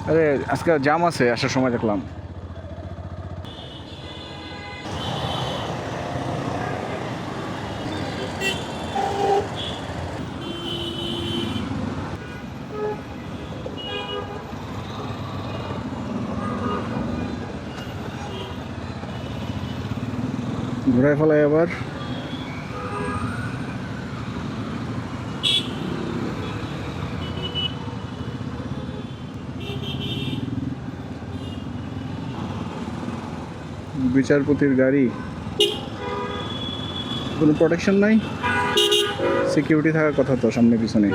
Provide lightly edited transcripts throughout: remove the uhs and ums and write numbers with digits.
আরে আজকে জাম আছে আসার সময় দেখলাম। ঘুরায় ফেলাই আবার। বিচারপতির গাড়ি, কোনো প্রোটেকশন নাই, সিকিউরিটি থাকার কথা তো সামনে পিছনে।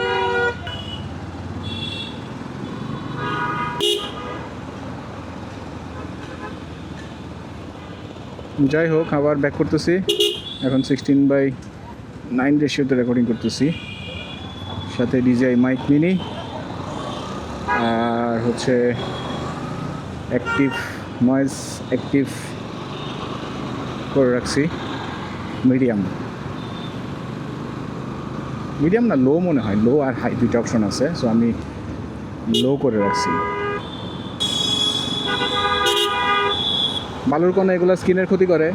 যাই হোক, আবার ব্যাক করতেছি। এখন 16:9 রেশিওতে রেকর্ডিং করতেছি, সাথে ডিজিআই মাইক মিনি আর হচ্ছে অ্যাক্টিভ নয়েজ অ্যাক্টিভ করে রাখছি মিডিয়াম। মিডিয়াম না, লো মনে হয়, লো আর হাই দুইটা অপশন আছে, সো আমি লো করে রাখছি। বালুর কোণে এগুলো স্কিনের ক্ষতি করে।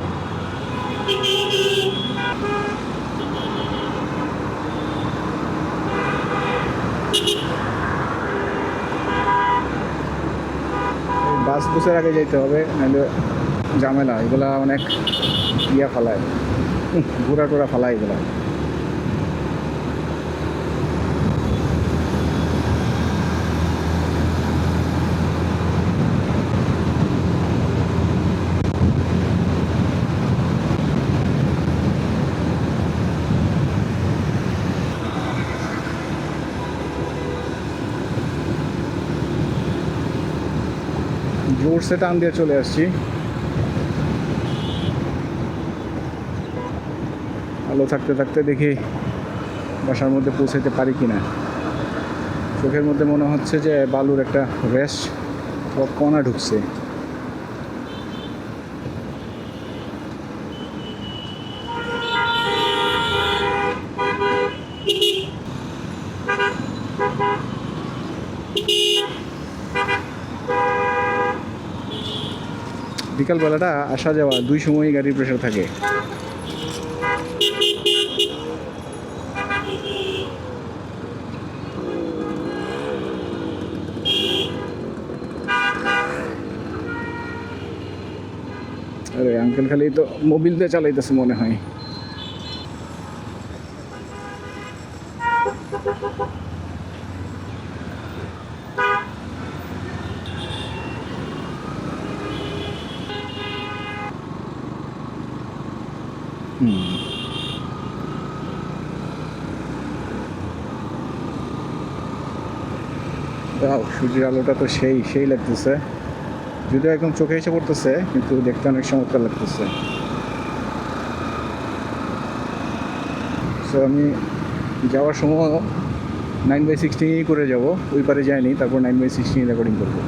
বাস বুসের আগে যেতে হবে, নাহলে ঝামেলা। এগুলা অনেক ইয়া ফালায়, ঘোরা টোরা ফালায় এগুলা। জোরসে টান দিয়ে চলে আসছি। আলো থাকতে থাকতে দেখি বাসার মধ্যে পৌঁছাতে পারি কিনা। চোখের মধ্যে মনে হচ্ছে যে বালুর একটা রেশ বা কণা ঢুকছে। বিকালবেলাটা আসা যাওয়া দুই সময়ই গাড়ির প্রেশার থাকে। আরে আঙ্কেল খালি তো মোবিল দিয়ে চালাইতেছে মনে হয়। সূর্যের আলোটা তো সেই সেই লাগতেছে, যদিও একদম চোখে এসে পড়তেছে, কিন্তু দেখতে অনেক চমৎকার লাগতেছে। সো আমি যাওয়ার সময় 9/16 করে যাব, ওই পারে যাইনি, তারপর 9/16 রেকর্ডিং করবো।